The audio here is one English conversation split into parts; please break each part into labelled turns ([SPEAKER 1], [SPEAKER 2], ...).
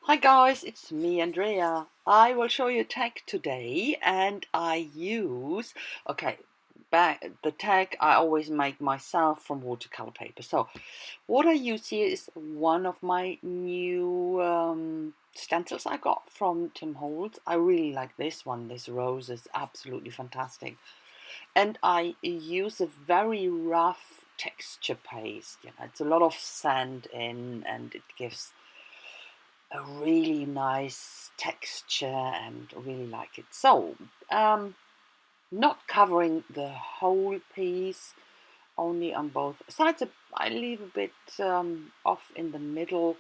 [SPEAKER 1] Hi guys, it's me Andrea. I will show you a tag today and I use, okay, back the tag I always make myself from watercolor paper. So what I use here is one of my new stencils I got from Tim Holtz. I really like this one. This rose is absolutely fantastic. And I use a very rough texture paste. It's a lot of sand in and it gives a really nice texture and really like it. So, not covering the whole piece, only on both sides. I leave a bit off in the middle.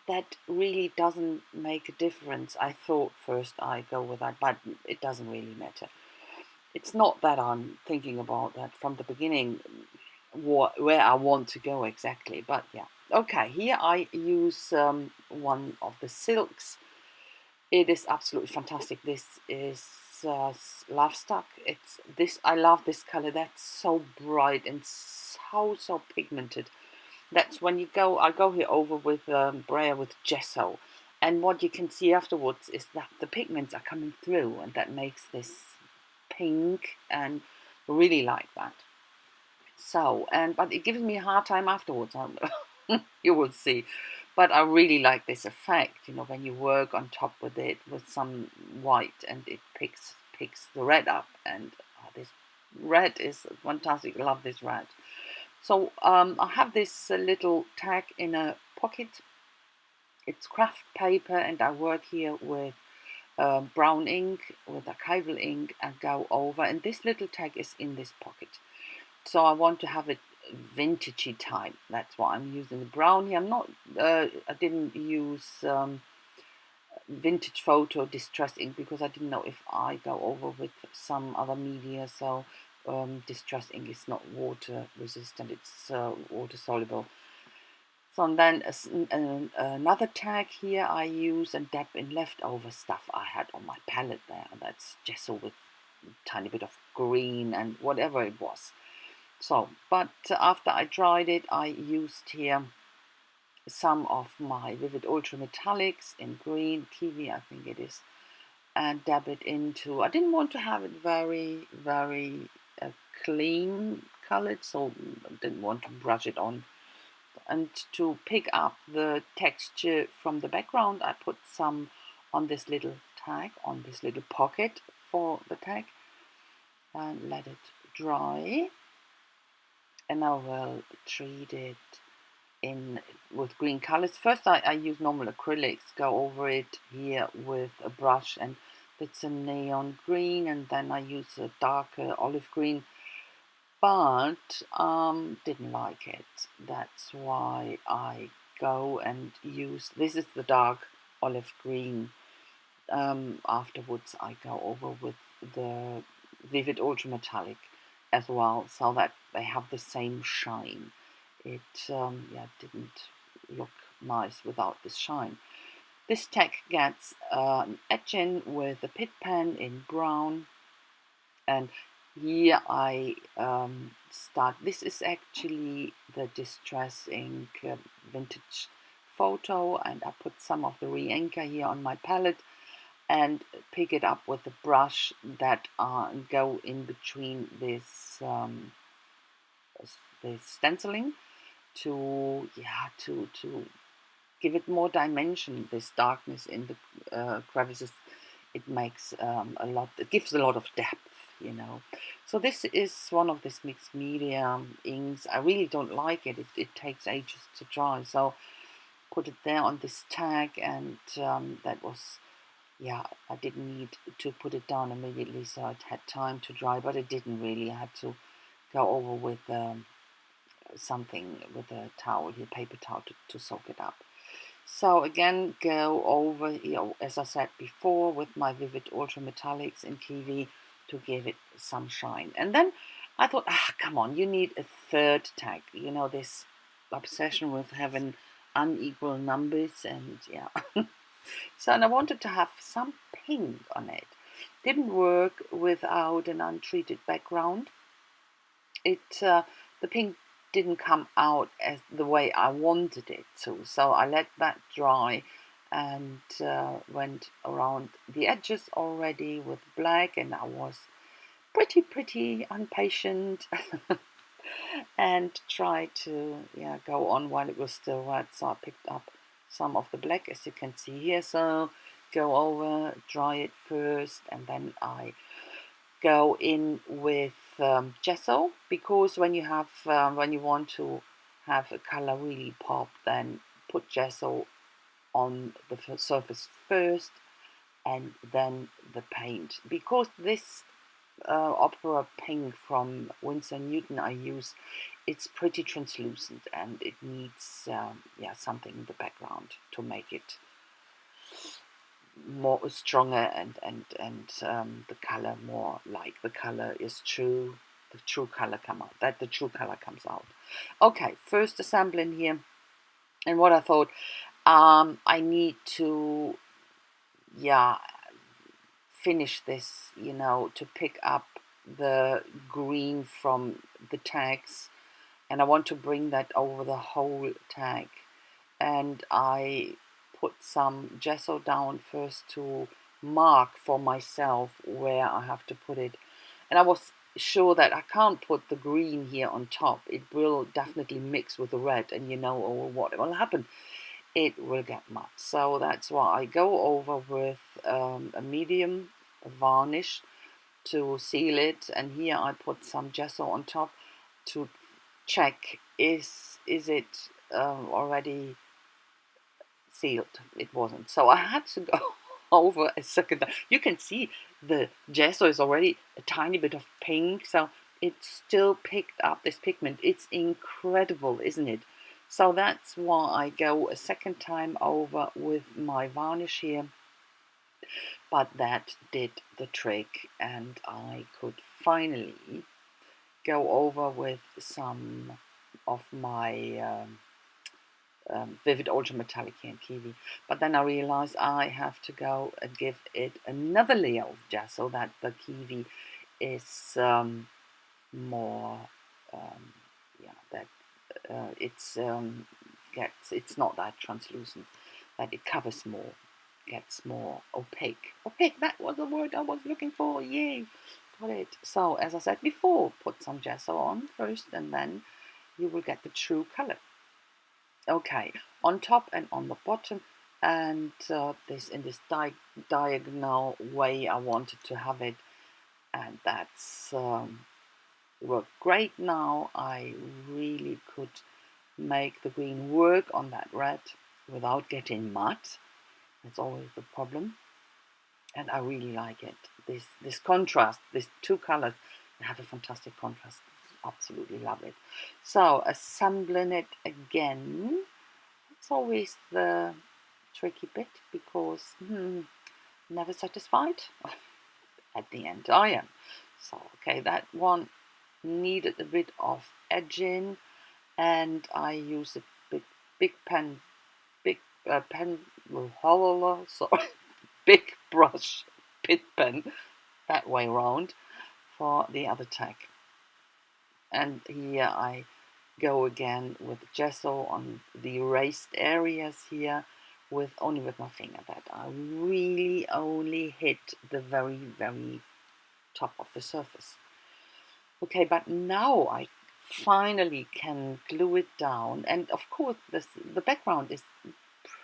[SPEAKER 1] That really doesn't make a difference. I thought first I go with that, but it doesn't really matter. It's not that I'm thinking about that from the beginning, where I want to go exactly. But yeah, okay. Here I use one of the silks. It is absolutely fantastic. This is Love Stuck. It's this. I love this color. That's so bright and so pigmented. That's when you go. I go here over with brayer with gesso, and what you can see afterwards is that the pigments are coming through, and that makes this pink and really like that. So, but it gives me a hard time afterwards. You will see. But I really like this effect, when you work on top with it with some white and it picks the red up. And this red is fantastic. I love this red. So I have this little tag in a pocket. It's craft paper, and I work here with brown ink, with archival ink, and go over. And this little tag is in this pocket. So I want to have it vintagey type. That's why I'm using the brown here. I didn't use vintage photo distress ink because I didn't know if I go over with some other media. So distress ink is not water resistant. It's water soluble. So and then another tag here I use and dab in leftover stuff I had on my palette there. That's gesso with a tiny bit of green and whatever it was. So, but after I dried it, I used here some of my Vivid Ultra Metallics in green, kiwi I think it is, and dab it into, I didn't want to have it very, very clean colored, so I didn't want to brush it on. And to pick up the texture from the background, I put some on this little tag, on this little pocket for the tag, and let it dry. And I will treat it in with green colors. First I use normal acrylics, go over it here with a brush, and it's a neon green, and then I use a darker olive green, but didn't like it. That's why I go and use, this is the dark olive green. Afterwards I go over with the Vivid Ultra Metallic as well, so that they have the same shine. It didn't look nice without this shine. This tag gets an etching with a pit pen in brown, and here I start. This is actually the distress ink vintage photo, and I put some of the re-inker here on my palette and pick it up with a brush that go in between this stenciling to give it more dimension. This darkness in the crevices, it makes it gives a lot of depth. So this is one of this mixed media inks. I really don't like it. It takes ages to dry. So put it there on this tag, and that was, I didn't need to put it down immediately, so it had time to dry, but it didn't really. I had to go over with something, with a towel here, paper towel, to soak it up. So again, go over, as I said before, with my Vivid Ultra Metallics in kiwi to give it some shine. And then I thought, come on, you need a third tag. This obsession with having unequal numbers, and So, and I wanted to have some pink on it. Didn't work without an untreated background. The pink didn't come out as the way I wanted it to. So I let that dry, and went around the edges already with black, and I was pretty impatient and tried to go on while it was still red. So I picked up some of the black, as you can see here. So go over, dry it first, and then I go in with gesso, because when you have when you want to have a color really pop, then put gesso on the surface first and then the paint, because this opera pink from Winsor Newton I use, it's pretty translucent and it needs something in the background to make it more stronger and the color more like the color is true, the true color comes out. Okay, first assembling here, and what I thought, I need to finish this, to pick up the green from the tags, and I want to bring that over the whole tag. And I put some gesso down first to mark for myself where I have to put it. And I was sure that I can't put the green here on top. It will definitely mix with the red, and what will happen. It will get matte. So that's why I go over with a medium varnish to seal it, and here I put some gesso on top to check is it already sealed. It wasn't, so I had to go over a second time. You can see the gesso is already a tiny bit of pink, so it still picked up this pigment. It's incredible, isn't it? So that's why I go a second time over with my varnish here. But that did the trick, and I could finally go over with some of my Vivid Ultra Metallic here in Kiwi. But then I realized I have to go and give it another layer of gesso, so that the Kiwi is more it's not that translucent, that it covers more, gets more opaque. Opaque, that was the word I was looking for. Yay, got it. So as I said before, put some gesso on first, and then you will get the true color. Okay, on top and on the bottom, and this in this diagonal way I wanted to have it, and that's worked great. Now I really could make the green work on that red without getting matte. That's always the problem, and I really like it. This contrast, these two colors have a fantastic contrast. Absolutely love it. So assembling it again, it's always the tricky bit, because never satisfied. At the end I am. So okay, that one needed a bit of edging, and I use a big big brush pit pen that way round for the other tag. And here I go again with gesso on the erased areas here, with my finger, that I really only hit the very top of the surface. Okay, but now I finally can glue it down, and of course the background is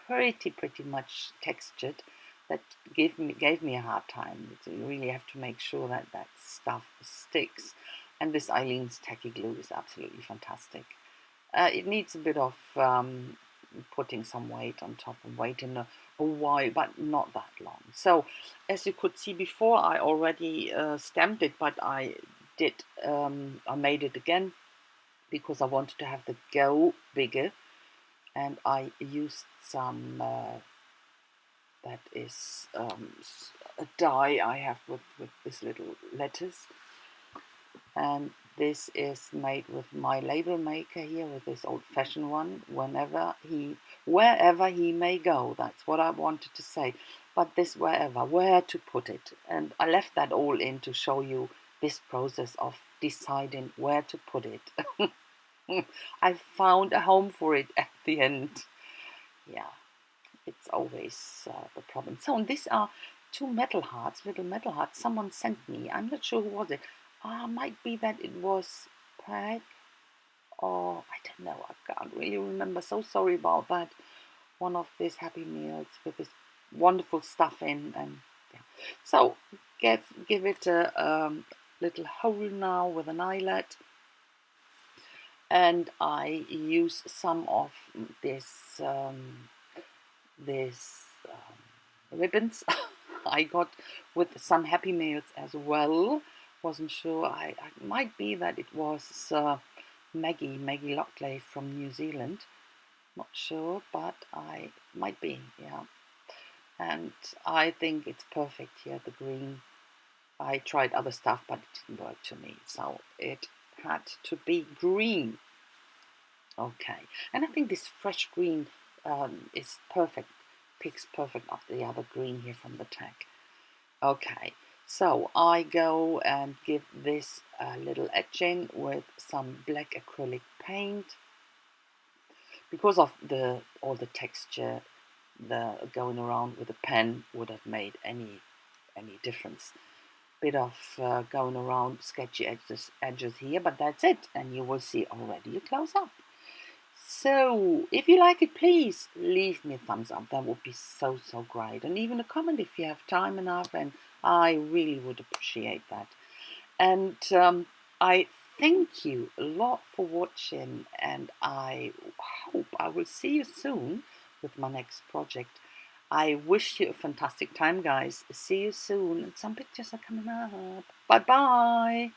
[SPEAKER 1] pretty much textured. That gave me a hard time. So you really have to make sure that that stuff sticks. And this Eileen's tacky glue is absolutely fantastic. It needs a bit of putting some weight on top and waiting a while, but not that long. So as you could see before, I already stamped it, but I made it again because I wanted to have the go bigger, and I used some that is a die I have with this little letters, and this is made with my label maker here, with this old-fashioned one. Wherever he may go, that's what I wanted to say. But this where to put it, and I left that all in to show you this process of deciding where to put it. I found a home for it at the end. Yeah, It's always the problem. So these are two metal hearts, little metal hearts. Someone sent me. I'm not sure who was it. Might be that it was Peg, or I don't know. I can't really remember. So sorry about that. One of these Happy Meals with this wonderful stuff in, and yeah. So give it a little hole now with an eyelet, and I use some of this this ribbons I got with some Happy Meals as well. Wasn't sure. I might be that it was Maggie Lockley from New Zealand. Not sure, but I might be, yeah. And I think it's perfect here, the green. I tried other stuff, but it didn't work to me, so it had to be green. Okay, and I think this fresh green is perfect, picks perfect up the other green here from the tag. Okay, so I go and give this a little edging with some black acrylic paint. Because of all the texture, the going around with a pen would have made any difference. Bit of going around sketchy edges here, but that's it, and you will see already a close up. So if you like it, please leave me a thumbs up. That would be so great, and even a comment if you have time enough, and I really would appreciate that. And I thank you a lot for watching, and I hope I will see you soon with my next project. I wish you a fantastic time, guys. See you soon, and some pictures are coming up. Bye bye.